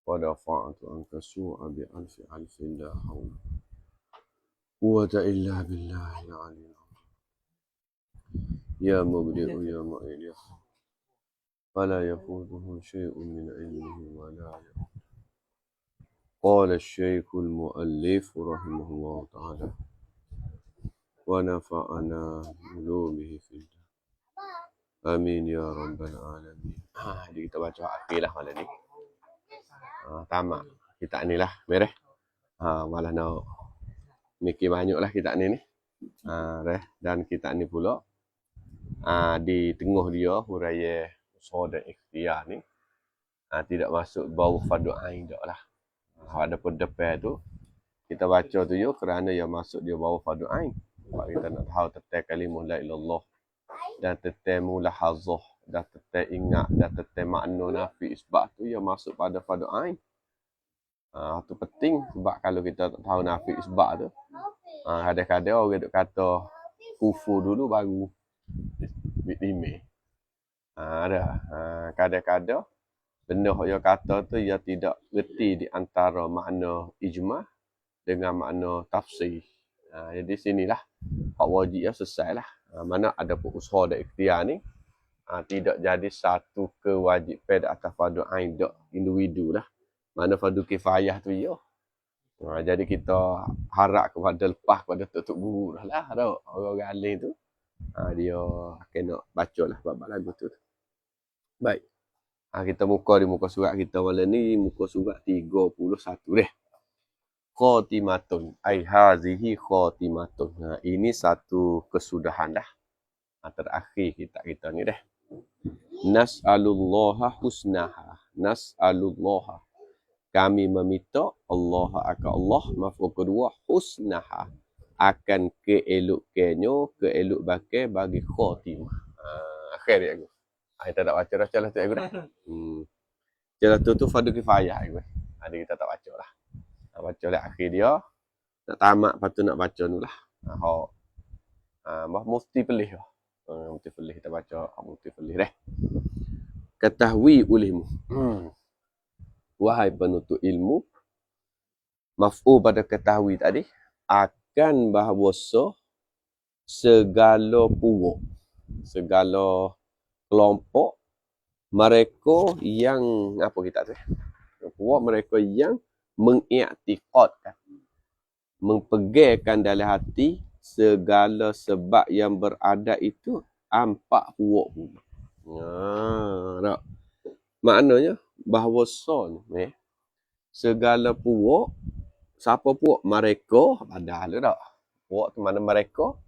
ودفعت عنك السوء بألف ألف لا حول قوة إلا بالله العلي العظيم يا مبدئ يا معيد فلا يفوته شيء من علمه ولا يفوته. قال الشيخ المؤلف رحمه الله تعالى ونفعنا بعلومه في الله آمين يا رب العالمين. Jadi kita baca akhir lah malam ni. Tamat kitab ni lah, mereh. Malah nak mikir banyak lah kitab ni. Dan kitab ni pula di tengah dia huraian usaha dan ikhtiar ni tidak masuk bau fardu ain dak lah. Adapun depan tu kita baca tu yo kerana yang masuk dia bau fardu ain. Sebab kita nak tahu tentang kalimah la ilallah dan tentang mulahazah dan tentang ingat dan tentang makna nafi isbat tu yang masuk pada fardu ain. Tu penting sebab kalau kita tak tahu nafi isbat tu kadang-kadang orang duk kata kufur dulu baru iman. Kadang-kadang benda yang kata tu ia tidak reti di antara makna ijma' dengan makna tafsir. Jadi sinilah hak wajib ya selesai lah. Mana ada pun usaha dan ikhtiar ni tidak jadi satu kewajipan atas fardu ain dak individu lah. Mana fardu kifayah tu ya. Jadi kita harap kepada lepas kepada tok guru lah orang-orang alim tu. Dia kena baca lah bab lagu tu. Baik. Kita muka di muka surat kita malam ni muka surat 31 deh. Khatimatun ai hazihi khatimatun. Ini satu kesudahan dah. Terakhir kita ni deh. Nas'alullaha husnaha. Nas'alullaha. Kami meminta Allah akan Allah maf'ul kedua husnaha akan keelok-keeloknya keelok bakal bagi khatimah. Akhir dia aku. Kita tak baca dah celah tu aku dah. Celah tu fardu kifayah aku. Ada kita tak baca lah. Nak baca lah akhir dia. Nak tamat lepas tu nak baca ni lah. Mufti pelih lah. Mufti pelih kita baca mufti pelih deh. Ketahui olehmu. Wahai penuntut ilmu. Maf'ul pada ketahui tadi. Akan bahawasa segala puak. Segala kelompok mereka yang apa kita tu? Puak mereka yang mengiktikadkan, mempegangkan dalam hati segala sebab yang berada itu empat puak pula. Tak. Maknanya bahawasa ni segala puak siapa puak mereka ada tak? Puak tu mana mereka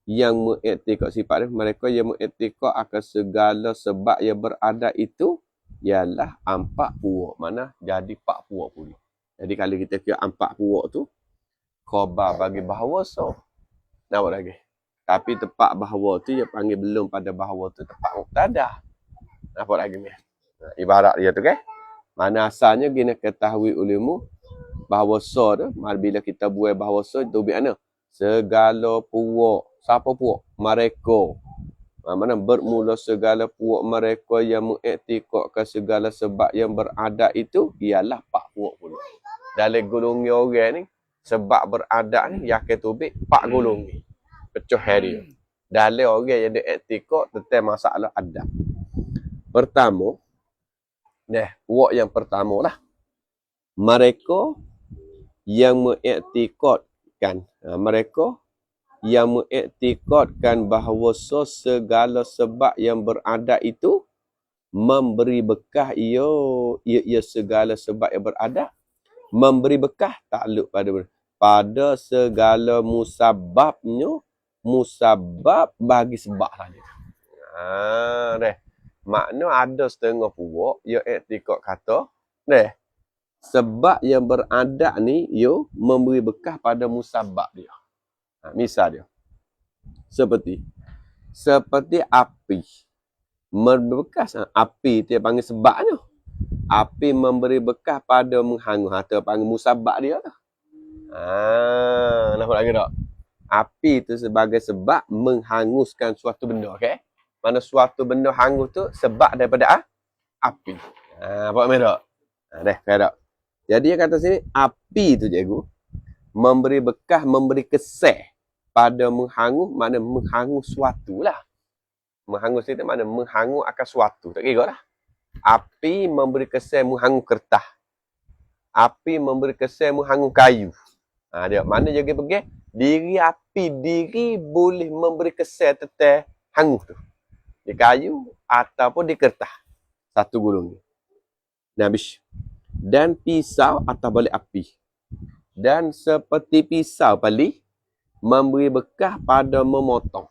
yang mengiktikad sifat dia, mereka yang mengiktikad akan segala sebab yang berada itu ialah empat puak. Mana jadi 4 puak pula. Jadi kalau kita kira 4 puak tu khabar bagi bahawasa. Nampak lagi. Tapi tempat bahawa tu dia panggil belum pada bahawa tu tempat mubtada. Nampak lagi ni. Ibarat dia tu kan. Mana asalnya gini ketahui olehmu bahawasa tu bila kita buat bahawasa tu bi mana? Segala puak. Siapa puak? Mereka. Mana bermula segala puak mereka yang mengiktikadkan segala sebab yang berada itu ialah 4 puak pula. Dalam golongan orang ni sebab berada ni yakin tubik 4 golongan. Pecah hari. Dalam orang yang diiktikad tentang masalah adab. Pertama, puak yang pertama lah. Mereka yang mengiktikadkan mereka yang mengiktikadkan bahawa segala sebab yang berada itu memberi bekah ia segala sebab yang berada memberi bekah takluk pada segala musababnya musabab bagi sebab saja. Makna ada setengah puak yang iktikad kata sebab yang berada ni yo memberi bekah pada musabab dia. Misal dia. Seperti api. Berbekas. Api tu panggil sebabnya. Api memberi bekas pada menghangus. Atau panggil musabak dia tu. Nampak lagi tak? Api tu sebagai sebab menghanguskan suatu benda. Okay? Mana suatu benda hangus tu sebab daripada api. Nampak tak? Tak? Jadi dia kata sini, api tu cikgu, memberi bekas, memberi kesan pada menghangus, mana menghangus suatu lah. Menghangus itu mana menghangus akan suatu. Tak kira lah. Api memberi kesan menghangus kertas. Api memberi kesan menghangus kayu. Dia mana jadi pergi? Diri api, diri boleh memberi kesan tentang hangus tu. Di kayu ataupun di kertas. Satu gulung ni. Habis. Dan pisau atas balik api. Dan seperti pisau pali memberi bekas pada memotong.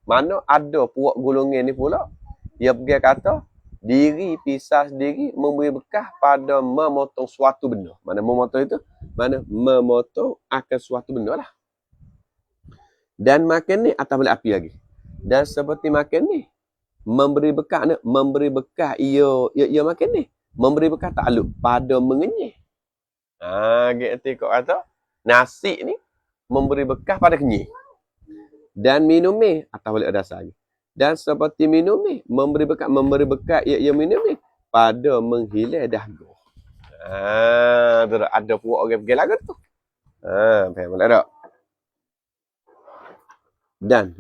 Mana ada puak gulungan ni pula, dia pergi kata diri pisau sendiri memberi bekas pada memotong suatu benda. Mana memotong itu? Mana memotong akan suatu benda lah. Dan makan ni atas balik api lagi. Dan seperti makan ni memberi bekas ia makan ni. Memberi bekas takluk pada mengenyih. Gitu kau kata nasi ni memberi bekas pada kenyih. Dan minum ni atas balik dasar lagi. Dan seperti minum ni memberi bekas ia minum ni pada menghilang dahaga. Ada puak orang pergi lagu tu. Faham tak? Dan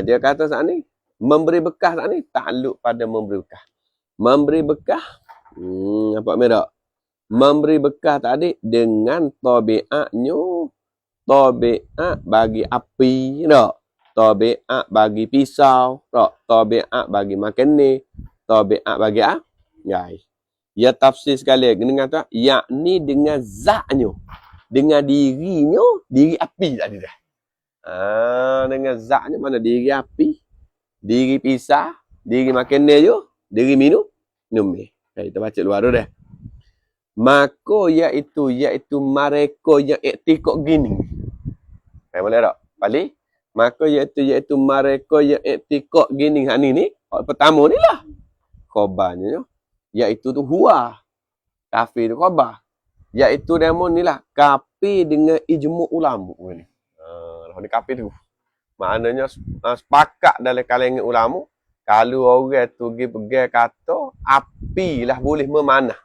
dia kata saat ni memberi bekas saat ni takluk pada memberi bekas. Memberi bekas nampak merah. Memberi bekas tadi dengan tabiatnya, tabiat bagi api tak? Tabiat bagi pisau tak? Tabiat bagi makan ni, tabiat bagi guys. Ya tafsir sekali dengan tu, yakni dengan zatnya, dengan dirinya, diri api tadi dah. Dengan zatnya mana diri api, diri pisau, diri makan ni je, diri minum ni. Kita baca luar tu dah. Maka iaitu mereka yang iktikad gini. Boleh tak? Balik. Maka iaitu mereka yang iktikad gini hak ni pertama ni lah. Khabarnya iaitu tu huwa. Kafir tu khabar. Iaitu demo ni lah kafir dengan ijmu' ulama ni. Ni kafir tu. Maknanya sepakat dalam kalangan ulama kalau orang tu pergi kata api lah boleh memanah.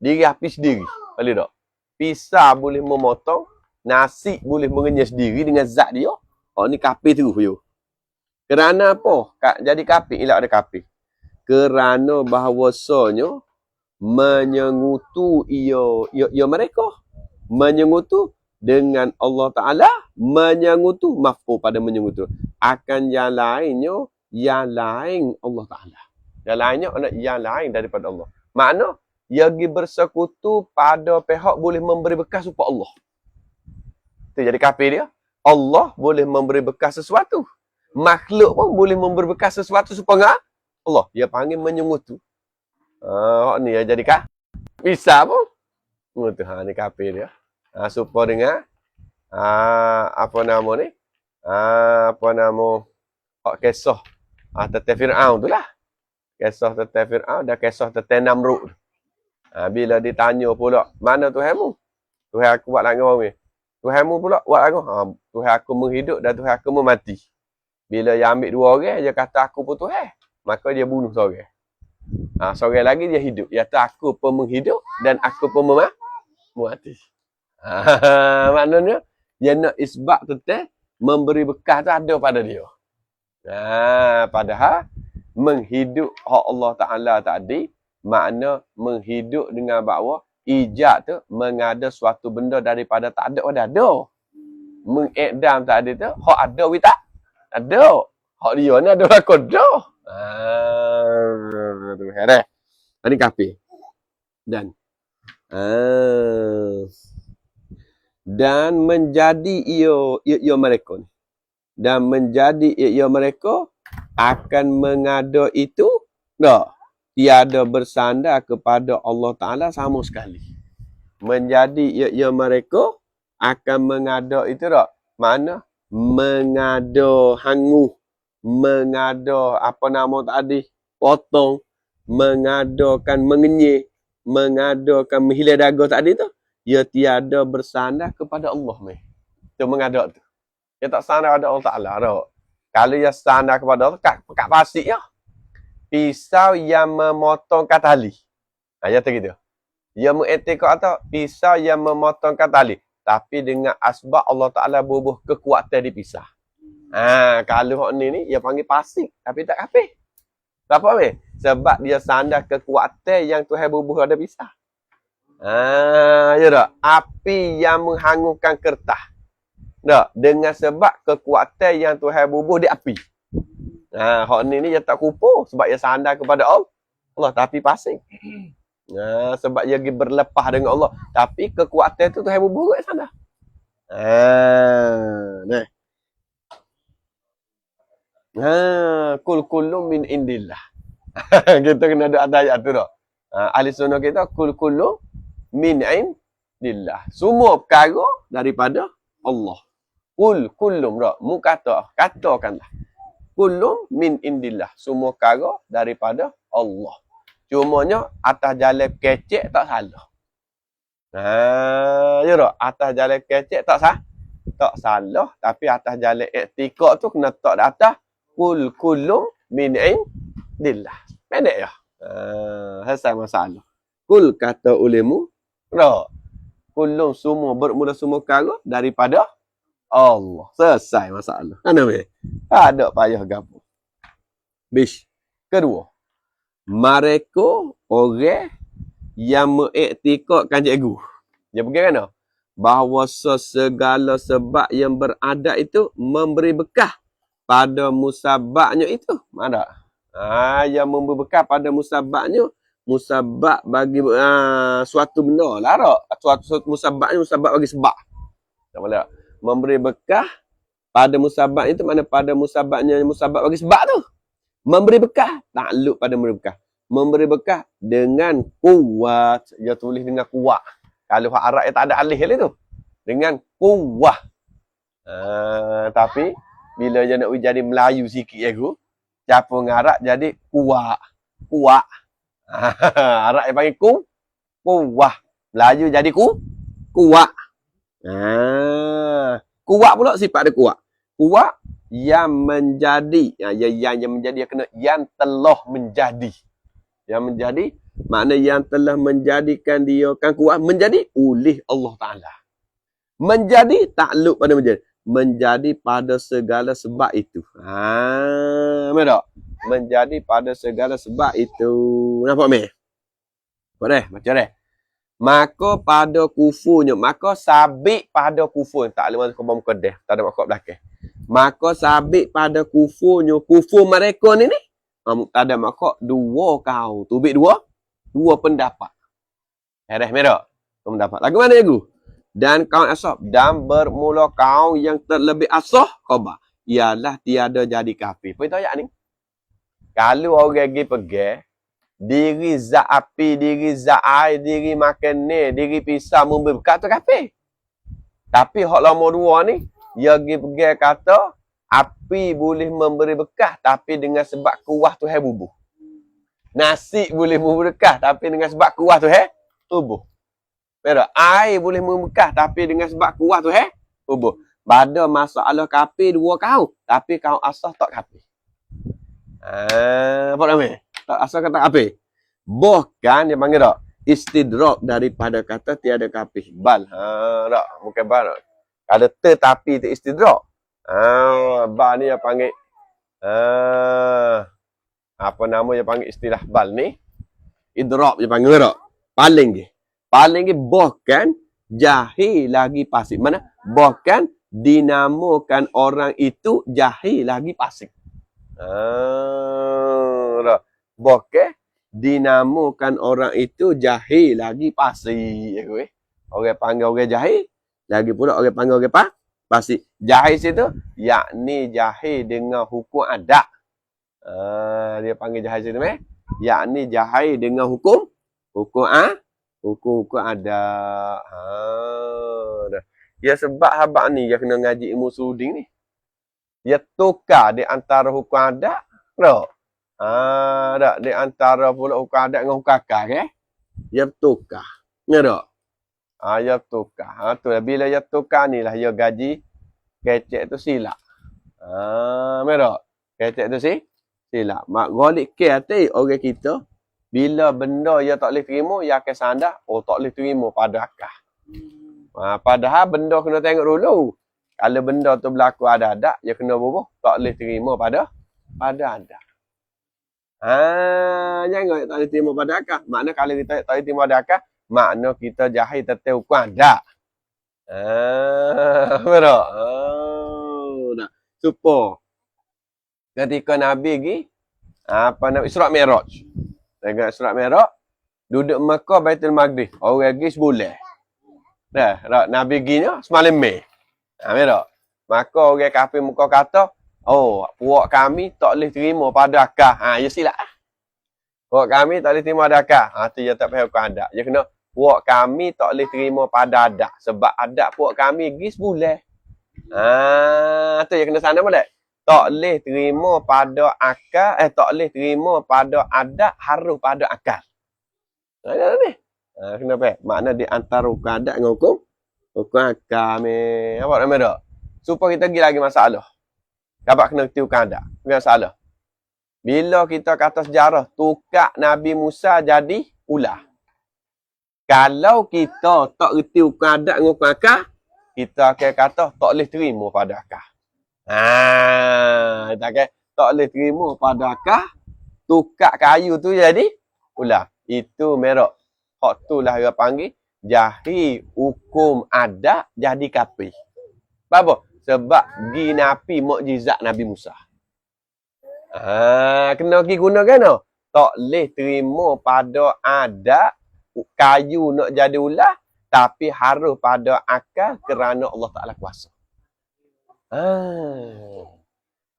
Diri api sendiri. Boleh tak? Pisau boleh memotong. Nasi boleh mengenyah sendiri dengan zat dia. Ni kafir tu. Kerana apa? Jadi kafir. Ilak ada kafir. Kerana bahawasanya menyengutu ia mereka. Menyengutu dengan Allah Ta'ala. Menyengutu. Maf'ul pada menyengutu. Akan yang lainnya. Yang lain Allah Ta'ala. Yang lainnya yang lain daripada Allah. Makna yang bersekutu pada pihak boleh memberi bekas supaya Allah. Itu jadi kafir dia. Allah boleh memberi bekas sesuatu. Makhluk pun boleh memberi bekas sesuatu supaya Allah. Dia panggil menyengutu. Ni yang jadi kafir. Bisa pun. Ni kafir dia. Supaya dengan apa nama ni? Apa nama hak kisah tentang Fir'aun tu lah. Kisah tentang Fir'aun dan kisah tentang Namrud. Bila ditanya pula, mana Tuhanmu? Tuhan aku buat langit orang ni. Tuhanmu pula buat aku. Tuhan aku menghidup dan Tuhan aku memati. Bila dia ambil dua orang, dia kata aku pun Tuhan. Maka dia bunuh seorang. Seorang lagi dia hidup. Dia kata aku pun menghidup dan aku pun memati. Maknanya, dia nak isbak tentang memberi bekas tu ada pada dia. Padahal, menghidup hak Allah Ta'ala tadi, makna menghidup dengan bahawa ijad tu mengada suatu benda daripada tak ada pada ada. Mengikdam tadi tu hak ada we tak ada. Hak dia ni ada lakon dah. Tu heran. Ini kafir. Dan menjadi ia mereka ni. Dan menjadi ia mereka akan mengada itu tak? Tiada bersandar kepada Allah Ta'ala sama sekali. Menjadi ia mereka akan mengada itu tak? Mana? Mengada hangus mengada apa nama tadi, potong, mengadakan mengenyih, mengadakan menghilai dagu tadi tu, ia tiada bersandar kepada Allah meh. Tu mengada tu. Dia tak sandar kepada Allah Taala dah. Kalau ia sandar kepada Allah, kat pasik ya. Pisau yang memotongkan tali. Ya tu gitu. Ia mengiktikad atau pisau yang memotongkan tali. Tapi dengan asbab Allah Ta'ala bubuh kekuatan di pisah. Kalau hak ni ia panggil pasik. Tapi tak kapih. Kenapa weh? Sebab dia sandar kekuatan yang Tuhan bubuh ada pisah. Ya tak? Api yang menghanguskan kertas. Tak? Dengan sebab kekuatan yang Tuhan bubuh di api. Hak ni dia tak kupur. Sebab dia sandar kepada Allah. Tapi pasik. Sebab dia berlepas dengan Allah. Tapi kekuatan tu Tuhan bubuh kat sana. Kullu min indillah. Kita kena ada ayat tu dah. Ahli sunnah kita kullu min indillah. Semua perkara daripada Allah. Kullum dah. Mu katakanlah. Kullu min indillah. Semua perkara daripada Allah. Cumanya atas jalan kecek tak salah. Ya tak? Atas jalan kecek tak salah. Tapi atas jalan iktikad tu kena tak atas kullu min indillah. Pendek ya? Selesai masalah. Kul kata ulemu. Tak? Kullu semua bermula semua perkara daripada Allah. Selesai masalah. Mana weh? Tak ada payah gapo. Bish. Kedua. Mereka orang yang mengiktikadkan cikgu. Dia bagaimana? Bahawa segala sebab yang berada itu memberi bekah pada musababnya itu. Mana? Yang memberi bekah pada musababnya. Musabab bagi suatu benda lah. Suatu musababnya musabab bagi sebab. Tak boleh. Memberi bekah pada musabab itu. Mana pada musababnya musabab bagi sebab tu. Memberi bekah, takluk pada memberi bekah. Memberi bekah dengan kuat. Dia tulis dengan kuat. Kalau hak Arab tak ada alih tu. Dengan kuat. Tapi, bila dia nak jadi Melayu sikit aku, capung Arab jadi kuat. Kuat. Arab yang panggil kuat. Melayu jadi kuat. Kuat pula sifat dia kuat. Kuat. Yang menjadi, yang menjadi dia kena yang telah menjadi. Yang menjadi makna yang telah menjadikan dia kan kuat menjadi oleh Allah Taala. Menjadi takluk pada menjadi pada segala sebab itu. Mana tak? Menjadi pada segala sebab itu. Nampak meh? Apa dah? Baca dah. Maka pada kufurnya, maka sabit pada kufur. Tak boleh masuk ke muka dah. Tak ada makhluk belakang. Maka sabit pada kufurnya. Kufur mereka ni. Tak ada makhluk dua kau. Tubik dua pendapat. Merah. Pendapat. Lagu mana lagu? Dan kaum asab. Dan bermula kau yang terlebih asah. Khabar. Ialah tiada jadi kafir. Apa itu ayat ni? Kalau orang pergi. Diri zat api, diri zat air, diri makan ni, diri pisau memberi bekat tu kafir. Tapi hak lama dua ni, dia pergi kata, api boleh memberi bekah tapi dengan sebab kuah Tuhan bubuh. Nasi boleh memberi bekah tapi dengan sebab kuah Tuhan bubuh. Betul? Air boleh memberi bekah tapi dengan sebab kuah Tuhan bubuh. Pada masalah kafir dua kau, tapi kau asal tak kafir. Apa nama? Tak asal kata kafir. Bahkan dia panggil tak? Istidrak daripada kata tiada kafir. Bal. Tak. Bukan bal. Kalau tetapi tu istidrak. Bal ni dia panggil. Apa nama dia panggil istilah bal ni? Idrak dia panggil tak? Paling dia. Bahkan jahil lagi pasif. Mana? Bahkan dinamakan orang itu jahil lagi pasif. Bahkan dinamakan orang itu jahil lagi pasir. Orang panggil orang jahil, lagi pula orang panggil orang pasir. Jahil situ, yakni jahil dengan hukum adat. Dia panggil jahil situ yakni jahil dengan hukum adat. Ya sebab habak ni dia kena ngaji ilmu suding ni. Dia tukar di antara hukum adat. Tak? Tak. Di antara pula hukum adat dengan hukum akal. Okay? Dia bertukar. Ya tak? Dia bertukar. Tu lah. Bila dia tukar ni lah, dia gaji kecek tu silap. Merah. Kecek tu silap. Mak golik ke hati orang kita, bila benda dia tak boleh terima, dia akan sandar, tak boleh terima pada akal. Padahal benda kena tengok dulu. Kalau benda tu berlaku ada-ada, dia kena bubuh, tak boleh terima pada ada. Jangan tak boleh terima pada akal. Makna kalau kita tak boleh terima pada akal, makna kita jahil tetap hukum ada. Merah. Supaya ketika Nabi pergi Isra' Mi'raj. Tengok Isra' Mi'raj, duduk Mekah Baitul Maqdis. Orang pergi sebulan. Dah, Nabi perginya semalam Mei. Merah. Maka orang kafir Mekah kata, puak kami tak boleh terima pada akal. Ya silap. Puak kami tak boleh terima pada akal. Tu dia tak payah hukum adat. Dia kena, puak kami tak boleh terima pada adat. Sebab adat puak kami pergi sebulan. Tu dia kena sana boleh. Tak boleh terima pada akal, tak boleh terima pada adat, harus pada akal. Kenapa? Makna di antara hukum adat dengan hukum akal. Apa nama tak? Supaya kita pergi lagi masalah. Dapat kena kerti hukum adat. Bukan masalah. Bila kita kata sejarah, tukar Nabi Musa jadi ular. Kalau kita tak kerti hukum adat dengan hukum akal, kita akan kata tak boleh terima pada akal. Tak boleh terima pada akal, tukar kayu tu jadi ular. Itu merok. Hak tu lah dia panggil jahil hukum adat jadi kafir. Apa? Sebab ginapi mukjizat Nabi Musa. Kena pergi guna kan? Tak boleh terima pada adat kayu nak jadi ular, tapi harus pada akal kerana Allah Ta'ala kuasa.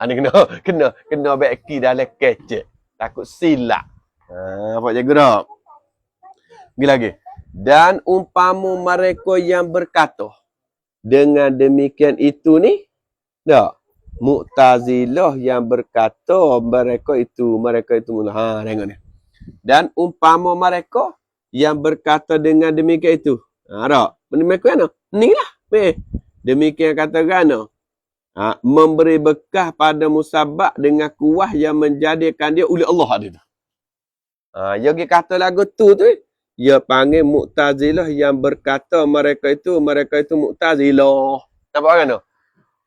Ni kena beki dalam kecek. Takut silap. Apa jaga tak? Pergi lagi. Dan umpama mereka yang berkata, dengan demikian itu ni, tak? Mu'tazilah yang berkata mereka itu. Tengok ni. Dan umpama mereka yang berkata dengan demikian itu. Tak? Demikian mana? Ni lah. Demikian katakan. Memberi bekah pada musabak dengan kuah yang menjadikan dia oleh Allah ada tu. Dia kata lagu tu. Dia panggil Mu'tazilah yang berkata mereka itu Mu'tazilah. Nampak kan tu?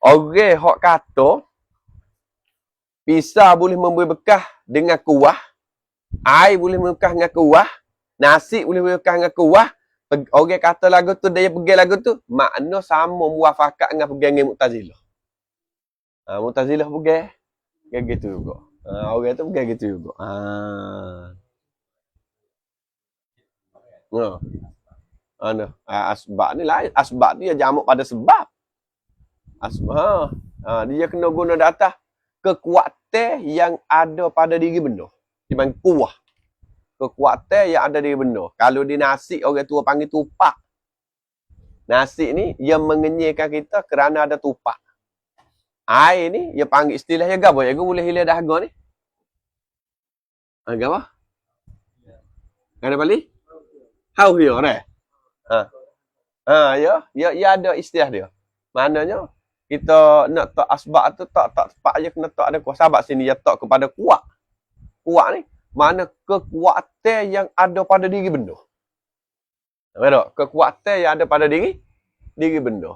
Orang hak kata pisau boleh memberi bekah dengan kuah, air boleh memberi bekah dengan kuah, nasi boleh memberi bekah dengan kuah. Orang kata lagu tu, dia pergi lagu tu, makna sama muafakat dengan pergi dengan Mu'tazilah. Mu'tazilah pergi gitu juga. Orang tu pergi gitu juga. Asbab ni lain. Asbab dia jamak pada sebab. Dia kena guna data kekuatan yang ada pada diri benda. Dia panggil kuah. Kekuatan yang ada di benda. Kalau di nasi, orang tua panggil tupak. Nasi ni, dia mengenyirkan kita kerana ada tupak. Air ni, dia panggil istilahnya apa? Dia boleh hilang dahaga ni. Apa? Ada balik? How dia, right? Ya ada istilah dia. Maknanya, kita nak tak asbab tu, tak tepat je kena tak ada kuah. Sebab sini dia tak kepada kuat. Kuat ni, mana kekuatan yang ada pada diri benda. Nampak tak? Kekuatan yang ada pada diri benda.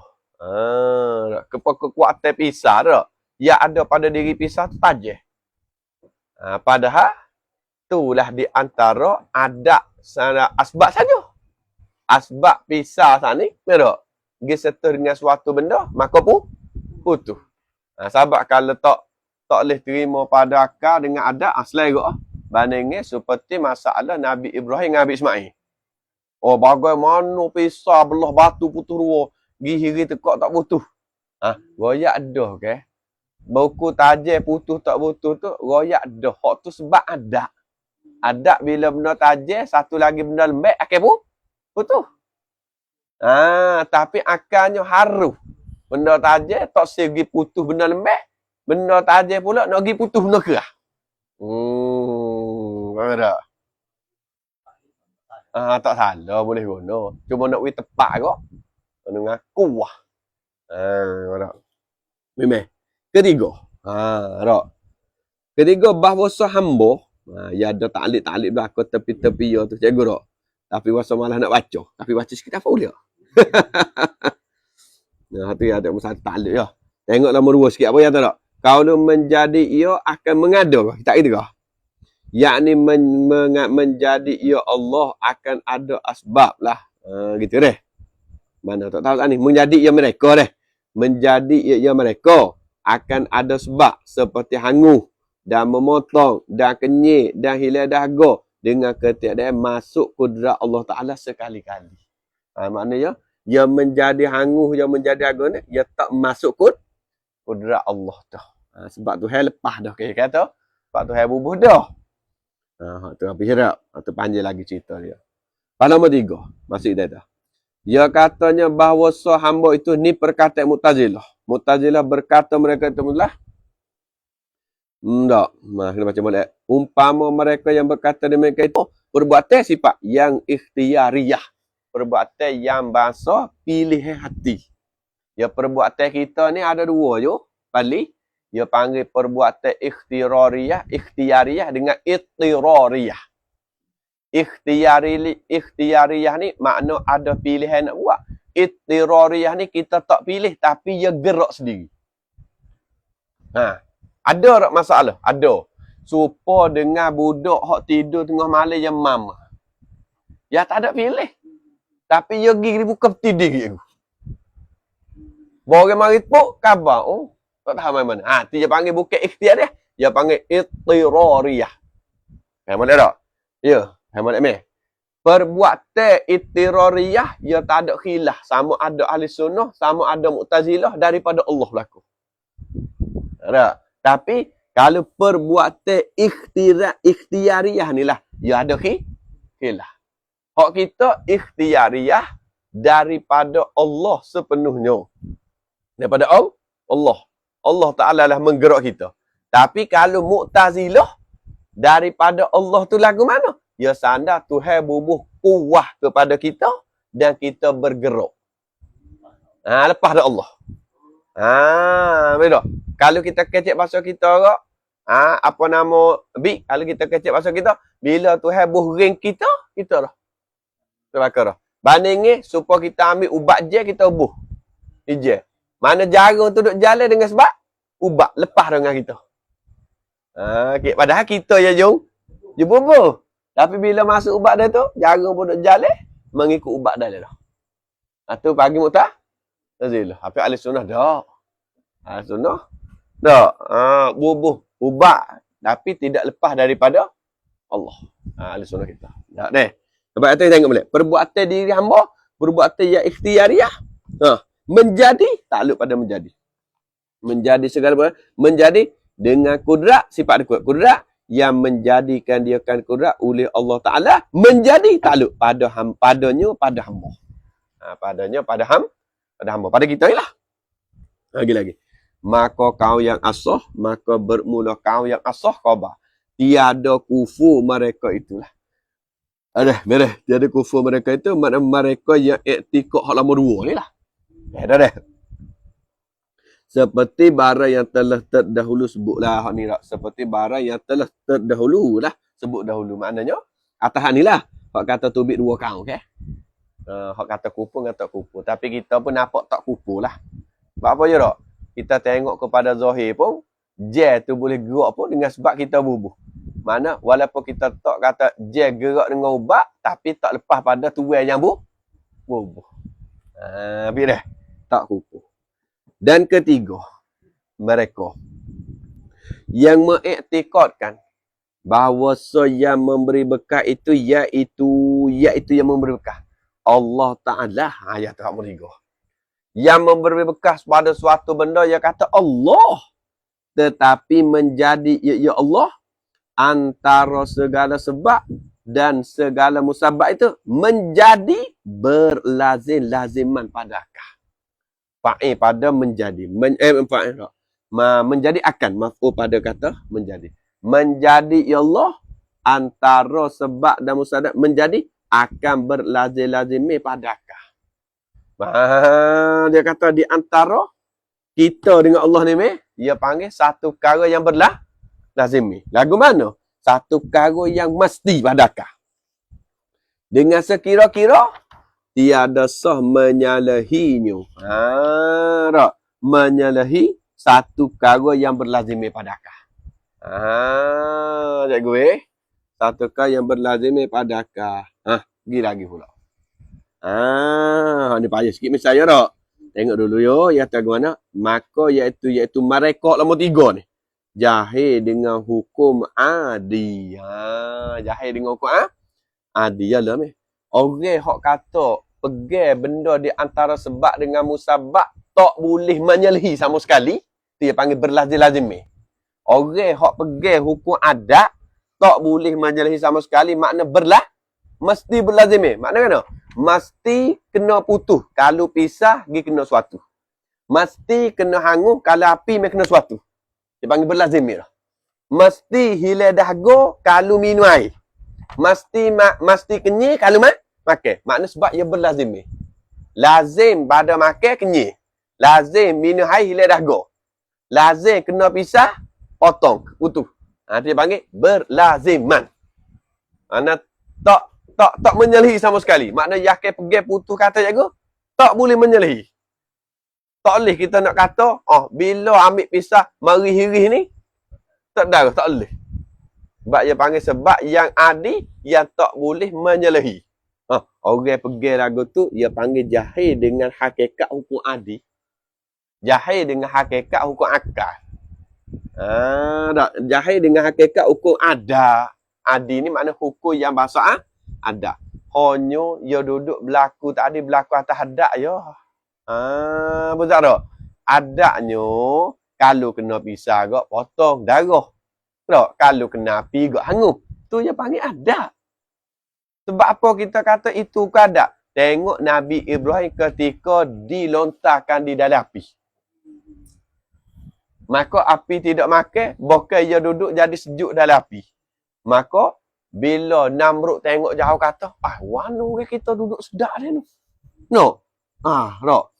Kekuatan pisah tak? Yang ada pada diri pisah tu tajam. Padahal, itulah di antara adat sana asbab saja. Asbab pisah sana ni, nampak tak? Pergi serta dengan suatu benda, maka putus. Sebab kalau tak boleh terima pada akal dengan adat, asal juga. Bandingnya seperti masalah Nabi Ibrahim dengan Nabi Ismail. Bagaimana pisah belah batu putus dua. Gihiri tekak tak putus. Royak dah, okay? Buku tajam putus tak putus tu, royak dah. Hak tu sebab adat. Adat bila benda tajam, satu lagi benda lembek, akhir putus. Tapi akalnya harus. Benda tajam, tak segi putus benda lembek. Benda tajam pula nak pergi putus benda kerah. Faham tak? Tak salah boleh guna. Cuma nak pergi tepat kok. Kena ngaku lah. Faham tak? Memang. Ketiga. Tak. Ketiga, bahasa hamba. Ya ada taklid belakang tepi-tepi ya tu. Cikgu tak? Tapi bahasa malah nak baca. Tapi baca sikit apa boleh? Tu ya ada masa taklid ya. Tengok nombor 2 sikit apa ya tak? Kalau menjadi ia akan mengada. Tak gitu kah? Yakni menjadi ia Allah akan ada asbab lah. Gitu deh. Mana tak tahu ni. Menjadi ia mereka deh. Menjadi ia mereka akan ada sebab seperti hangus dan memotong dan kenyik dan hilang dahaga dengan ketiadaan masuk kudrat Allah Ta'ala sekali-kali. Maknanya, ia menjadi hangus, ia menjadi dahaga ni, ia tak masuk kudrat Allah dah. Sebab Tuhan lepas dah. Kaya kata, sebab Tuhan bubuh dah. Tu apa hirap. Tu panjang lagi cerita dia. Pada nombor 3, masih kita dah. Dia katanya bahawa hamba itu ni perkataan Mu'tazilah. Mu'tazilah berkata mereka itu mulah. Tak. Kena baca balik. Umpama mereka yang berkata mereka itu perbuatan sifat yang ikhtiariyah. Perbuatan yang bahasa pilihan hati. Ya perbuatan kita ni ada 2 je. Balik. Dia panggil perbuatan ikhtiariyah dengan ittirariyah. Ikhtiariyah ni makna ada pilihan nak buat. Ittirariyah ni kita tak pilih tapi dia gerak sendiri. Ada tak masalah? Ada. Supa dengan budak hak tidur tengah malam yang mama. Ya tak ada pilih. Tapi dia pergi buka tidur dia. Bawa mari pun khabar. Tak tahu mana. Dia panggil bukan ikhtiar dia. Dia panggil ittirariyah. Faham tak? Ya. Faham tak? Perbuatan ittirariyah, dia tak ada khilaf. Sama ada ahli sunnah, sama ada Mu'tazilah daripada Allah berlaku. Tak? Tapi, kalau perbuatan ikhtiariyah ni lah, dia ada khilaf. Hak kita ikhtiariyah daripada Allah sepenuhnya. Daripada Allah. Allah Ta'ala lah menggerak kita. Tapi kalau Mu'tazilah, daripada Allah tu lagu mana? Ya sandar Tuhan bubuh kuah kepada kita dan kita bergerak. Lepas dah Allah. Beda. Kalau kita kecek bahasa kita kak, apa nama kalau kita kecek bahasa kita, bila Tuhan buring kita dah. Terbakar dah. Bandingnya supaya kita ambil ubat je kita buh. Je. Mana jarang tu duduk jalan dengan sebab ubat lepas dengan kita. Padahal kita je jom. Dia bubuh. Tapi bila masuk ubat dia tu, jarang pun duduk jalan mengikut ubat dah dah. Tu pagi Mu'tazilah. Tapi ahli sunnah dah. Ahli sunnah dah. Bubuh ubat tapi tidak lepas daripada Allah. Ahli sunnah kita. Tak deh. Sebab itu tengok balik. Perbuatan diri hamba, perbuatan yang ikhtiariyah. Menjadi, takluk pada menjadi. Menjadi segala menjadi dengan kudrat, sifat kudrat yang menjadikan dia kan kudrat oleh Allah Ta'ala menjadi takluk pada padanya pada hamba. Padanya pada hamba. Pada kita lah. Lagi. Maka kau yang asah, maka bermula kau yang asah khabar. Tiada kufur mereka itulah. Tiada kufur mereka itu, makna mereka yang iktikad hak lama 2 ni lah. Dah. Seperti barang yang telah terdahulu sebutlah hak ni lah. Seperti barang yang telah terdahulu lah. Sebut dahulu. Maknanya atas ni lah. Hak kata tubik 2 kau, okey? Hak kata kupur dengan tak kupur. Tapi kita pun nampak tak kupur lah. Sebab apa je tak? Kita tengok kepada zahir pun, je tu boleh gerak pun dengan sebab kita bubuh. Mana walaupun kita tak kata je gerak dengan ubat, tapi tak lepas pada tuai yang bubuh. Habis dah. Tak kupur. Dan ketiga, mereka yang mengiktikadkan bahawa yang memberi berkah itu iaitu yang memberi berkah Allah Ta'ala. Ayat tu nombor 3. Yang memberi berkah pada suatu benda, ia kata Allah. Tetapi menjadi ya Allah antara segala sebab dan segala musabab itu menjadi berlazim-laziman padakah. Fa'il pada menjadi. menjadi akan maf'ul pada kata menjadi. Menjadi ya Allah antara sebab dan musadat menjadi akan berlazim-lazimi padakah. Dia kata di antara kita dengan Allah ni dia panggil satu perkara yang berlazimi. Lagu mana? Satu perkara yang mesti padakah. Dengan sekira-kira tiada sah menyalahinya. Tak? Menyalahi satu perkara yang berlazimi padakah. Cikgu satu perkara yang berlazimi padakah. Pergi lagi pula. Ni payah sikit misal ya tak? Tengok dulu yo, ya tahu mana? Maka iaitu mereka nombor 3 ni. Jahil dengan hukum adi. Jahil dengan hukum adi ya lah ni. Orang hok kata pegang benda di antara sebab dengan musabab tak boleh menyalahi sama sekali, dia panggil berlazim-lazimi. Orang hok pegang hukum adat tak boleh menyalahi sama sekali, makna mesti berlazimi. Makna kena? Mesti kena putus. Kalau pisah, dia kena suatu. Mesti kena hangus, kalau api, dia kena suatu. Dia panggil berlazimi lah. Mesti hilang dahaga, kalau minum air. Mesti kenyir, kalau makan. Makna sebab ia berlazimi. Lazim pada makan, kenyir. Lazim minum air, hilang dahaga. Lazim kena pisah, potong, putus. Dia panggil berlaziman. Makna tak menyalahi sama sekali. Makna yakin pergi putus kata cikgu, tak boleh menyalahi. Tak boleh kita nak kata, bila ambil pisah marih-hirih ni, tak boleh. Sebab dia panggil sebab yang adi, yang tak boleh menyalahi. Orang pergi lagu tu, dia panggil jahil dengan hakikat hukum adi. Jahil dengan hakikat hukum akal. Jahil dengan hakikat hukum ada. Adi ni makna hukum yang bahasa ada. Hanya dia duduk berlaku tadi berlaku atas hadak ya. Betul tak? Adaknya kalau kena pisah gak potong darah. Tak? Kalau kena api gak hangus. Tu dia panggil adat. Sebab apa kita kata itu ke adat? Tengok Nabi Ibrahim ketika dilontarkan di dalam api. Maka api tidak makan, bahkan ia duduk jadi sejuk dalam api. Maka bila Namrud tengok jauh kata, wanu kita duduk sedap dia ni. No. Tak.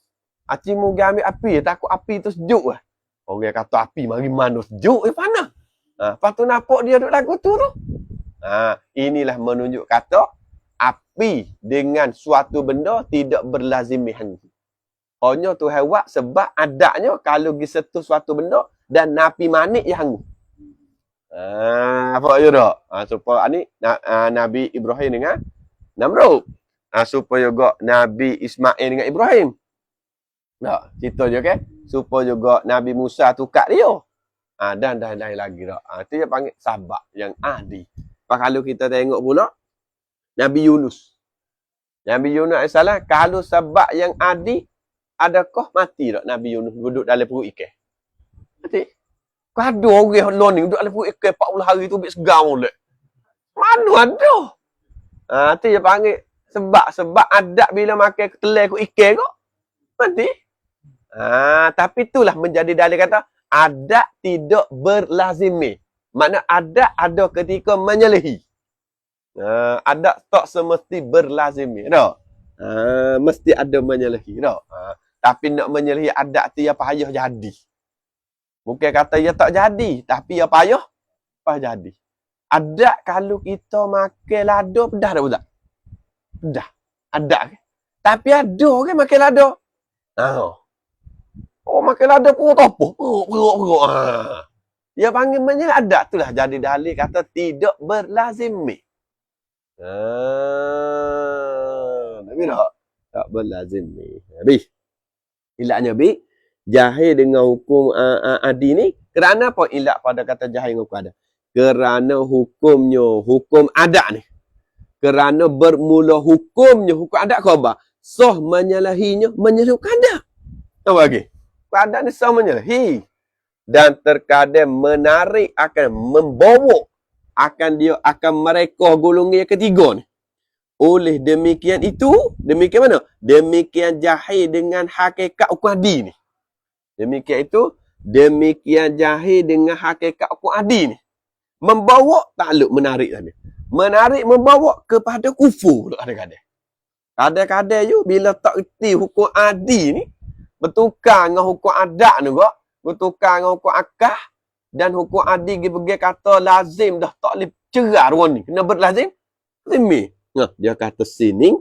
Aci mu ambil api, takut api tu sejuk lah. Orang kata api mari mana sejuk, panas. Lepas tu nampak dia duduk lagu tu. Inilah menunjuk kata, api dengan suatu benda tidak berlazimi hantu. Hanya Tuhan buat sebab adaknya kalau pergi sentuh suatu benda dan napi manik yang hangus. Apa je tak? Supaya ni Nabi Ibrahim dengan Namrud. Supaya juga Nabi Ismail dengan Ibrahim. Tak, cerita je kan? Supaya juga Nabi Musa tukar dia. Dan lain lagi tak. Itu dia panggil sabak yang adi. Kalau kita tengok pula Nabi Yunus. Nabi Yunus AS, kalau sabak yang adi, adakah mati tak Nabi Yunus duduk dalam perut ikan? Mati. Kau ada orang lon ni duduk dalam perut ikan 40 hari tu ambil segar molek. Mana ada? Tu dia panggil sebab adat bila makan telai ku ikan kau mati. Tapi itulah menjadi dalil kata adat tidak berlazimi. Makna adat ada ketika menyalahi. Adat tak semesti berlazimi. Tak? Mesti ada menyalahi. Tak? Tapi nak menyalahi adat tu ya payah jadi. Bukan kata ia tak jadi, tapi ia payah jadi. Adat kalau kita makan lada pedah tak betul? Pedah. Adat ke? Tapi ada kan makan lada. Makan lada perut apa? Perut. Dia panggil menyalahi adat tu lah jadi dalil kata tidak berlazimi. Tapi tak berlazimi. Habis. Ilaknya bi jahil dengan hukum adi ni kerana apa ilak pada kata jahil dengan hukum adat? Kerana hukumnya hukum adat ni. Kerana bermula hukumnya hukum adat kau apa? Sah menyalahinya menyalahi hukum adat. Apa lagi? Hukum adat ni sah menyalahi dan terkadang menarik akan membawa akan mereka golongan yang ketiga ni. Oleh demikian itu, demikian mana? Demikian jahil dengan hakikat hukum adi ni. Demikian itu, Demikian jahil dengan hakikat hukum adil ni. Membawa takluk menarik tadi. Menarik membawa kepada kufur kadang-kadang. Kadang-kadang you bila tak reti hukum adil ni bertukar dengan hukum adat ni kok, bertukar dengan hukum akah dan hukum adil pergi kata lazim dah tak boleh cerai ruang ni. Kena berlazim. Lazim. Nah, dia kata sini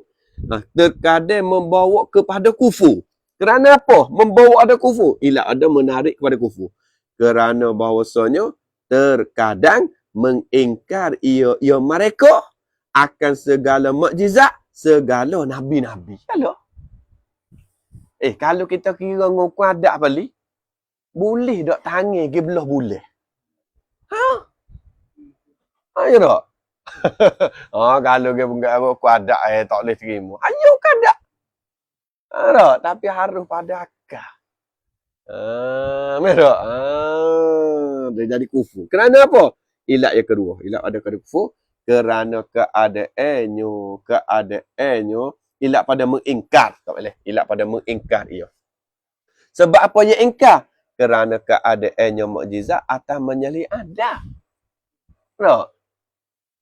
terkadang membawa kepada kufur. Kerana apa? Membawa ada kufur. Ialah ada menarik kepada kufur. Kerana bahawasanya terkadang mengingkar ia mereka akan segala mukjizat, segala nabi-nabi. Kalau kita kira ngukur adat balik, boleh tak tangan ke belah boleh? Ya tak? Kalau ke ngukur adat tak boleh terima. Ayo kadak. Tak? Tapi harus pada akal. Merah. Dia jadi kufur. Kerana apa? Ilat yang kedua. Ilat ada kepada kufur. Kerana keadaannya ilat pada mengingkar. Tak boleh. Ilat pada mengingkar ia. Sebab apa ia ingkar? Kerana keadaannya mukjizat atas menyelih adat. Tak?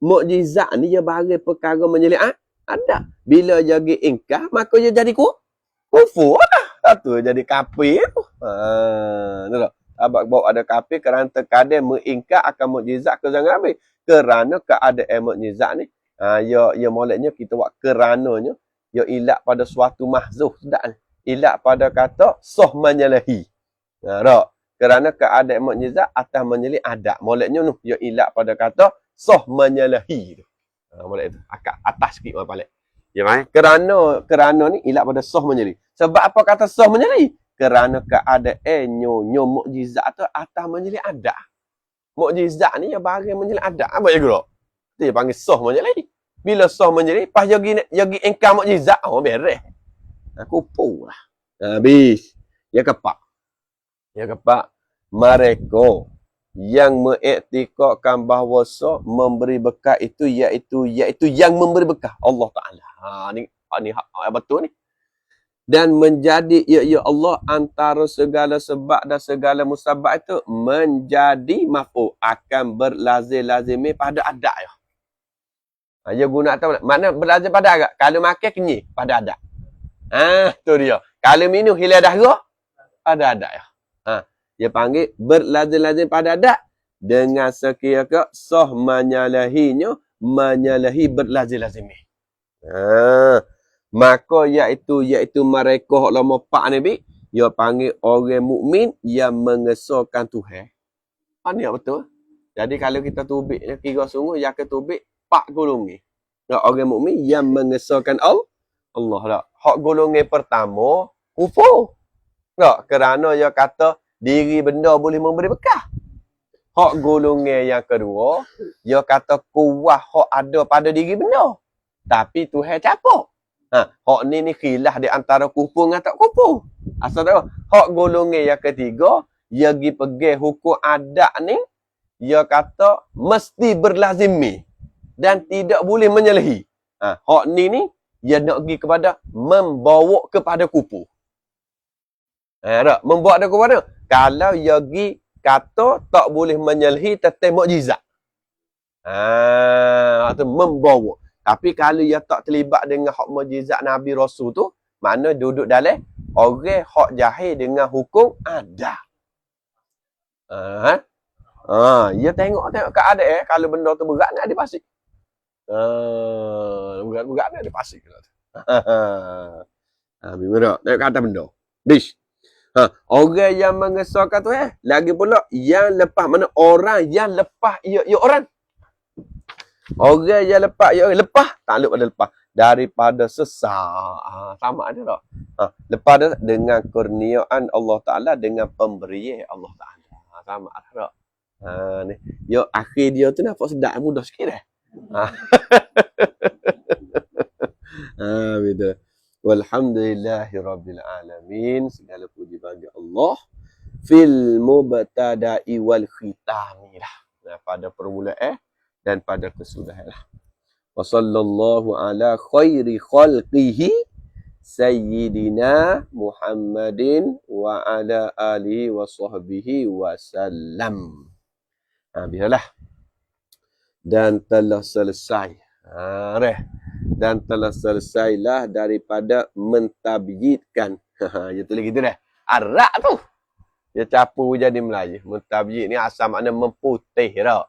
Mukjizat ni dia bagi perkara menyelih adat. Bila jadi ingkar, maka dia jadi kufur lah. Satu jadi kafir. Tak? Abang bawa ada kafir kerana terkadang mengingkar akan mukjizat ke zaman Nabi. Kerana keadaan mukjizat ni, ya moleknya kita buat kerananya, ya ilat pada suatu mahzuh. Tak? Ilat pada kata soh menyalahi. Tak? Kerana keadaan mukjizat atas menyelih adat. Moleknya tu, ya ilat pada kata soh menyalahi. Molek itu. Akak atas sikit orang balik. Ya, kerana ni ilat pada soh menyelih. Sebab apa kata soh menyelih? Kerana keadaannya mukjizat tu atas menyelih adat. Mukjizat ni yang bagi menyelih adat. Apa ya gerak? Dia panggil soh menyelih. Bila soh menyelih, pas yagi engkau mukjizat, beres. Kupu lah. Habis. Ya kepak. Mereka yang mengiktikadkan bahawa memberi bekal itu iaitu yang memberi bekal Allah Ta'ala. Ni betul ni. Dan menjadi ya Allah antara segala sebab dan segala musabab itu menjadi maf'ul akan berlazim-lazimi pada adat ya. Dia guna atau mana berlazim pada adat? Kalau makan kenyih pada adat. Tu dia. Kalau minum hilang darah pada adat ya. Dia panggil berlazim-lazim pada adat dengan sekiranya sah menyalahinya menyalahi berlazim-lazimi. Maka iaitu mereka hak lama pak ni dia panggil orang mukmin yang mengesahkan Tuhan. Ni betul. Jadi kalau kita tubik kira sungguh yang ketubik pak golongan. Orang mukmin yang mengesahkan Allah lah. Hak golongan pertama kufur. Kerana dia kata diri benda boleh memberi bekal. Hak golongan yang kedua, dia kata kuat hak ada pada diri benda. Tapi Tuhan capuk. Hak ni khilaf di antara kufur dengan tak kufur. Asal tahu. Hak golongan yang ketiga, dia pergi hukum adat ni, dia kata mesti berlazimi dan tidak boleh menyalahi. Hak ni dia nak pergi kepada membawa kepada kufur. Membawa dia kepada kalau yogi kata tak boleh menyalahi tetap mukjizat. Itu membawa. Tapi kalau ia tak terlibat dengan hak mukjizat Nabi Rasul tu, mana duduk dalam orang hak jahil dengan hukum adat. Ia tengok keadaan kalau benda tu berat ni ada pasti. Berat ni ada pasti. Bagaimana? Tengok kata benda. Dish. Orang yang mengesahkan tu lagi pula yang lepas mana orang yang lepas ia orang. Orang yang lepas takluk pada lepas daripada sesat. Sama ada tak? Lepas dah dengan kurniaan Allah Ta'ala dengan pemberian Allah Ta'ala. Sama ada tak? Ni. Akhir dia tu nampak sedap mudah sikit dah. Betul. Walhamdulillahirabbil alamin. Segala puji bagi Allah fil mubtada'i wal khitami lah. Pada permulaan dan pada kesudahan lah. Wa sallallahu ala khairi khalqihi sayyidina Muhammadin wa ala alihi wa sahbihi wasallam. Biarlah. Dan telah selesai. Dan telah selesailah daripada mentabyidkan. Dia tulis gitu dah. Arak tu. Dia capu jadi Melayu. Mentabyid ni asal makna memputih dah.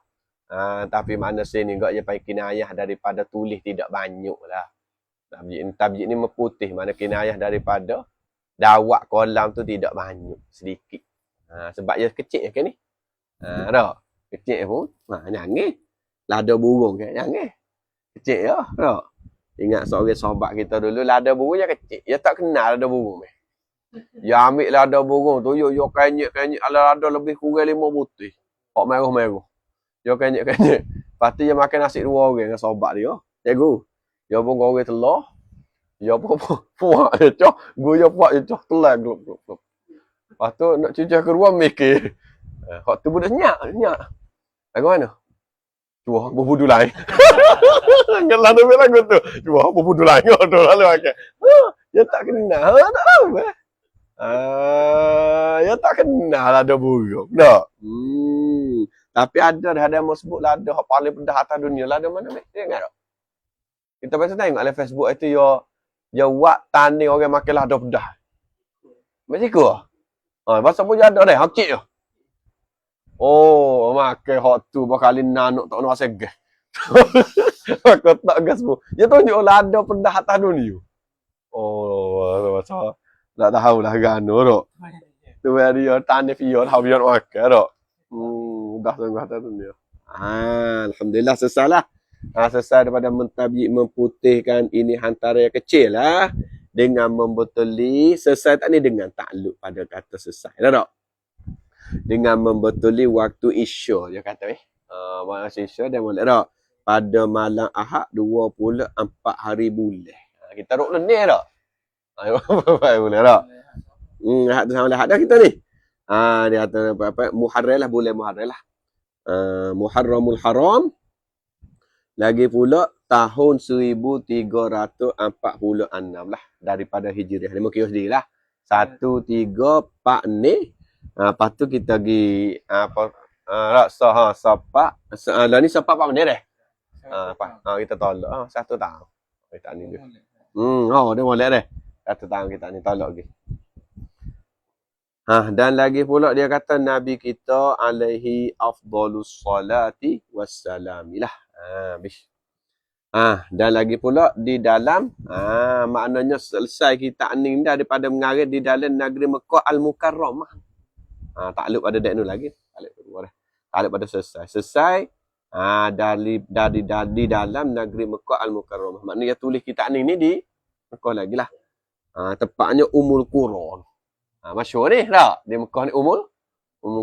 Tapi makna sini juga dia pakai kinayah daripada tulis tidak banyak lah. Tabyid ni memputih. Mana kinayah daripada dawak kolam tu tidak banyak. Sedikit. Sebab dia kecil kan ni. Dah. Kecil pun. Nyangis. Lada burung kan. Nyangis. Kecil ya. Dah. Ingat seorang sahabat kita dulu. Lada burung dia kecil. Dia tak kenal lada burung. Dia ambil lada burung tu. Dia kenyek-kenyek. Lada lebih kurang 5 butir. Hak merah-merah. Dia kenyek-kenyek. Lepas tu dia makan nasi 2 orang dengan sahabat dia. Cikgu. Dia pun goreng telur. Dia pun puak dia cah. Dia puak dia cah telan. Lepas tu nak cuci keluar mikir. Hak tu budak senyak. Lagu mana? Cuah berbudu lain. Kalau tu lagu tu. Cuah berbudu lain. Tu lalu makan. Dia tak kenal. Tak tahu. Dia tak kenal ada buruk. Tak? Tapi ada yang mau sebut lada hak paling pedas atas dunia. Lada mana? Dia ingat tak? Kita biasa tengok dalam Facebook itu dia buat tani orang makan lada pedas. Macam tu ke? Pasal pun ada dah. Hakik je. Oh, makan hot tu berkali nanuk tak nak rasa gas. Aku tak gas pun. Dia tunjuk lada pedas atas dunia. Oh, masa tak tahu lah gano tak. Tu dia tani fior tahu biar makan tak. Dah sungguh atas dunia. Alhamdulillah selesailah. Selesai daripada mentabyid memputihkan ini antara yang kecil lah. Dengan membetuli. Selesai tak ni dengan takluk pada kata selesai. Tak? Dengan membetuli waktu isya. Dia kata masa isya dia boleh tak? Pada malam Ahad 24 hari bulan. Kita ruk lenih tak? Boleh tak? Ahad tu sama Ahad dah kita ni. Dia kata apa? Muharram lah. Bulan Muharram lah. Muharramul Haram. Lagi pula tahun 1346 lah daripada Hijriah. Ni mungkin sendiri lah. 1346 ni. Lepas tu kita pergi sapak. Lah ni sapak apa benda dah? Kita tolak. 1 tahun. Kita ni dia. Dia boleh dah. 1 tahun kita ni tolak lagi. Dan lagi pula dia kata Nabi kita alaihi afdalus salati wassalamilah. Dan lagi pula di dalam maknanya selesai kita ni daripada mengalir di dalam negeri Mekah Al-Mukarramah. Takluk pada dak nu lagi. Takluk pada selesai dari dalam negeri Mekah Al-Mukarramah. Maknanya tulis kita ni di Mekah lagi lah. Tepatnya Ummul Qura. Masyhur ni tak? Di Mekah ni Ummul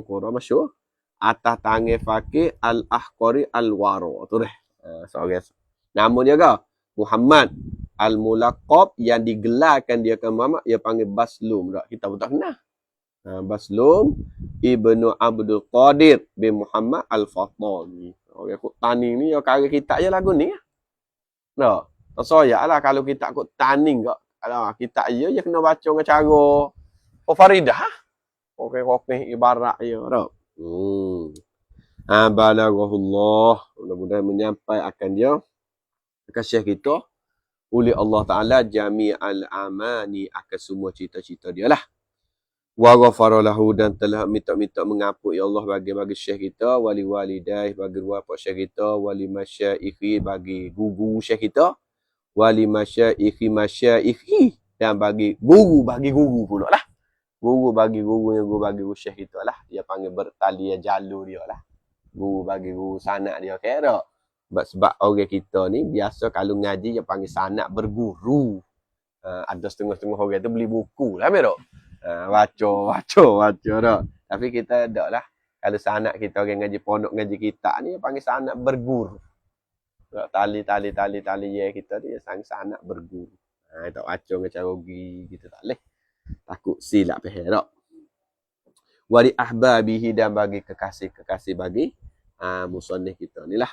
Qura masyhur. Atas tangan fakir Al-Ahqari Al-Wara. Tu dah. Seorang. Nama dia ke? Muhammad Al-Mulaqab yang digelarkan dia ke Muhammad. Dia panggil Baslum. Tak? Kita pun tak kenal. Baslum Ibnu Abdul Qadir bin Muhammad Al-Fatani. Orang ikut tani ni. Dia kata kitab je lagu ni. Tak? Tak soyak lah kalau kita ikut tani ke. Kalau kitab je, dia kena baca dengan cara Faridah. Okey, ibarat je. Tak? Balaghullah. Mudah-mudahan menyampaikan dia kasih kita oleh Allah Ta'ala jami'al amani akan semua cita-cita dia lah. Wa ghafara lahu dan telah minta mengampun ya Allah bagi syekh kita, wali walidah bagi bapa syekh kita, wali masyaikhi bagi guru syekh kita, wali masyaikhi dan bagi guru pula lah. Guru bagi syekh kita lah. Dia panggil bertali jalur dia lah. Guru bagi guru sanak dia kira. Sebab orang kita ni biasa kalau ngaji dia panggil sanak berguru. Ada setengah-setengah orang tu beli buku lah tak? Baca dah. Tapi kita tak lah. Kalau sanak kita orang ngaji pondok ngaji kitab ni dia panggil sanak berguru. Tali ya kita dia sangat sanak berguru. Tak baca dengan cara kita tak boleh. Takut silap faham tak? Wali ahbabihi dan bagi kekasih bagi musannif kita ni lah.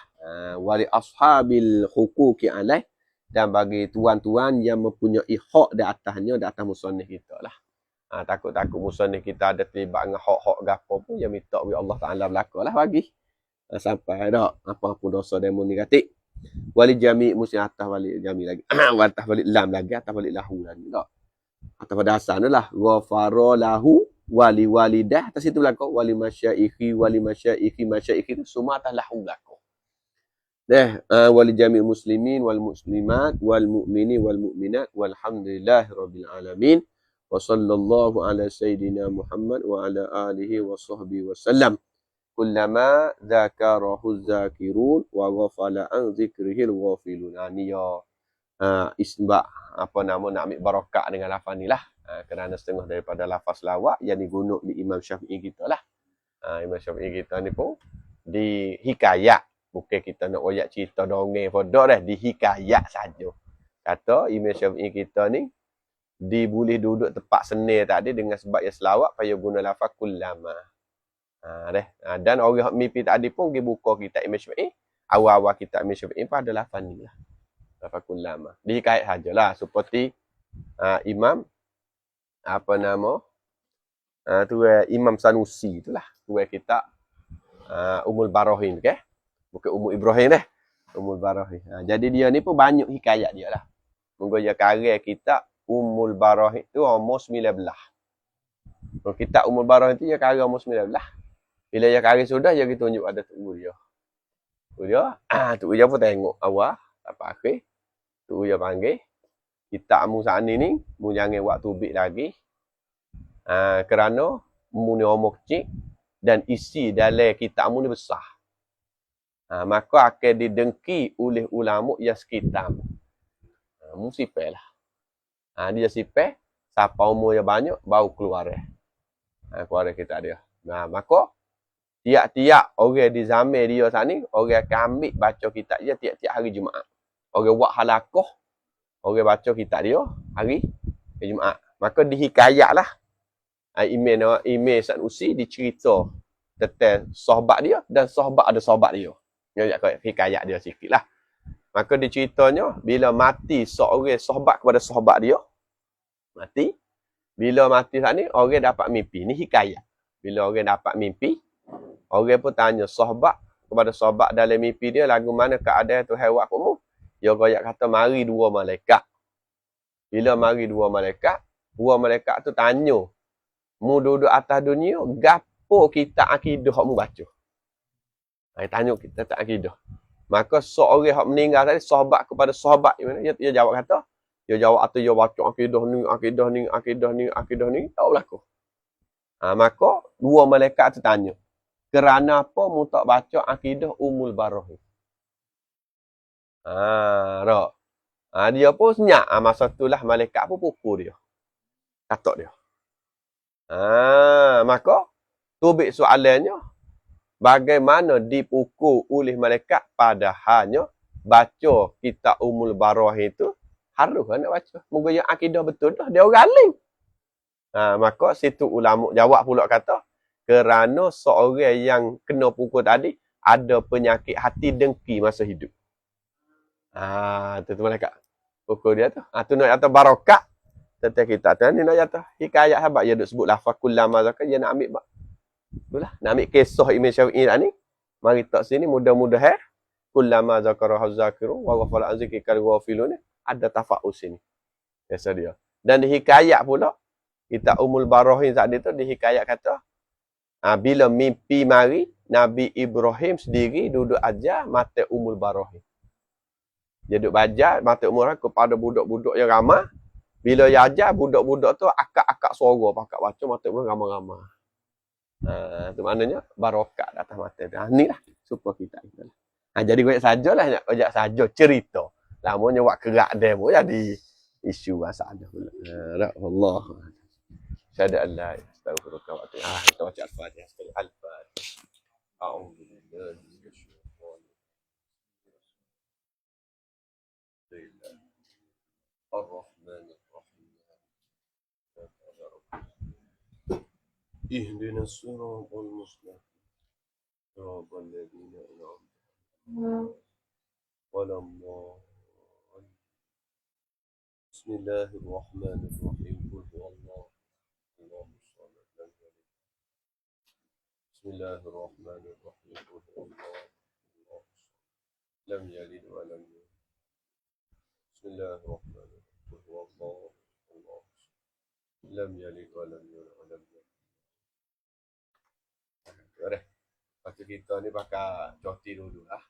Wali ashabil huquqi alaih dan bagi tuan-tuan yang mempunyai hak di atasnya, di atas musannif kita lah. Takut-takut musannif kita ada terlibat dengan hak-hak gapo pun, yang minta oleh Allah Ta'ala belaka lah bagi. Sampai dak apa pun dosa demo negatif. Wali jami mesti atas balik jami lagi. Atas balik lam lagi, atas balik lahu lagi. Tak. Atas pada asal lah. Ghafara lahu wali walidah. Atas itu belaka. Wali masyaikhi, wali masyaikhi, masyaikhi itu semua atas lahu belaka. Wali jami muslimin wal muslimat wal mu'mini wal mu'minat walhamdulillahi rabbil alamin. Wa sallallahu ala sayyidina Muhammad wa ala alihi wa sahbihi wa sallam. Kullama dzakarahu dzakirun wa ghafala an dzikrihil ghafilun. Ni ya isbah apa nama nak ambil barakah dengan lafaz ni lah. Kerana setengah daripada lafaz lawak yang digunakan di Imam Syafi'i kita lah. Imam Syafi'i kita ni pun di hikayat. Bukan kita nak royak cerita dongeng podok dah, di hikayat saja. Kata Imam Syafi'i kita ni diboleh duduk tempat senir tadi dengan sebab yang selawat payah guna lafaz kullama. Dan orang mimpi tadi pun pergi buka kitab Imam Syafi'i. Awal-awal kitab Imam Syafi'i pun ada lafaz ni lah. Lafaz kullama. Dihikayat sajalah. Seperti Imam apa nama Imam Sanusi itulah. Kitab Umul Barahin ke? Bukan Umul Ibrahim dah. Umul Barahin. Jadi dia ni pun banyak hikayat dia lah. Mungkin dia karya kitab Umul Barahin tu umur 19. Kitab Umul Barahin tu dia karya umur 19. Bila dia karya sudah, dia tunjuk ada Tuk Uya. Tuk Uya pun tengok awal, apa akhir. Tuk Uya panggil. Kitab mu saat ni, mu jangan buat tubik lagi. Kerana mu ni umur kecil dan isi dalam kitab mu ni besar. Maka akan didengki oleh ulama yang sekitar. Mu sipel lah. Dia sipel, siapa umur yang banyak, baru keluar. Keluar kitab dia. Maka tiap-tiap orang di zaman dia saat ni, orang akan ambil baca kitab dia tiap-tiap hari Jumaat. Orang buat halakoh, orang baca kitab dia hari Jumaat. Maka dihikayat lah. Imam Sanusi dicerita tentang sahabat dia dan sahabat ada sahabat dia. Hikayat dia sikit lah. Maka diceritanya, bila mati seorang sahabat kepada sahabat dia, mati. Bila mati saat ni, orang dapat mimpi. Ni hikayat. Bila orang dapat mimpi, orang pun tanya sahabat kepada sahabat dalam mimpi dia, lagu mana keadaan Tuhan buat kamu? Dia royak kata, mari dua malaikat. Bila mari dua malaikat tu tanya, mu duduk atas dunia, gapo kita akidah mu baca? Tanya kita tak akidah. Maka seorang yang meninggal tadi, sahabat kepada sahabat, dia jawab kata, dia jawab atau dia baca akidah ni, tak berlaku. Maka dua malaikat tu tanya, kerana apa mu tak baca akidah Umul Barahin? Dia pun senyap. Masa itulah malaikat pun pukul dia. Katak dia. Maka tubik soalannya, bagaimana dipukul oleh malaikat padahalnya baca kitab Umul Barahin itu harus nak baca. Mungkin yang akidah betul dah, dia orang alim. Maka situ ulama jawab pula kata, kerana seorang yang kena pukul tadi ada penyakit hati dengki masa hidup. Tu malaikat pukul dia tu. Tu nak kata barakah. Tentang kita tu ni nak kata hikayat sahabat dia duk sebut lafaz kullama zakar, dia nak ambil itulah, nak ambil kisah Imam Syafi'i ni. Mari tak sini mudah-mudahan kullama zakarahu zakirun wa ghafala an zikrikal ghafilun ada tafaus sini. Biasa dia. Dan di hikayat pula kita Umul Barahin saat itu di hikayat kata, bila mimpi mari Nabi Ibrahim sendiri duduk ajar mata Umul Barahin. Dia duduk baca mata Umul Barahin kepada budak-budak yang ramah. Bila dia ajar budak-budak tu akak-akak suara pakak baca mata Umul ramah-ramah. Itu maknanya barokat atas mata tu. Inilah supaya kita itulah. Jadi kau sajalah nak kau saja cerita. Lamanya buat kerak demo jadi isu masalah pula. Allah. Syahada Allah. Astagfirullah wa atubu ilaih. Kita baca al-Fatihah sekali. Al-Fatihah. A'udzubillahi minasyaitonir Ar-Rahmanir-Rahim. Ihdinas siratal mustaqim. Siratal ladzina an'amta 'alaihim. Bismillahirrahmanirrahim. Qul huwallahu Allahus samad lam yalid. Bismillahirrahmanirrahim. Qul huwallahu Allahus samad lam yalid wa lam yulad. Bismillahirrahmanirrahim. Qul huwallahu Allahus samad lam yalid wa lam yulad wa lam yulad. Dah. Lepas tu kita ni pakai coti dulu lah.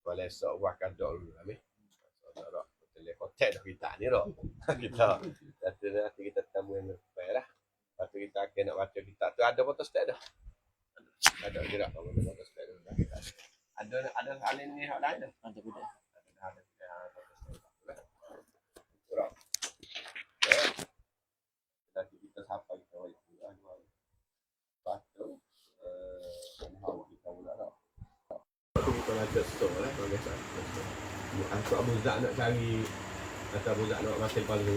Kalau esok pakai dok dulu lah ni. Dah. Telefon dah kita ni dah. Kita nanti kita temu yang lepas lah. Lepas tu kita akan nak baca kitab tu. Ada foto stek dah. Ada je tak kalau ada foto stek tu. Ada salin ni hak lain dah. Ada budak. Ada foto stek. Dah. Nanti kita sapa kita balik. Lepas tu kita mula dah. Kita baca store lah. Kalau biasa. Aku Abu Zak nak cari atau Abu Zak nak masih palsu.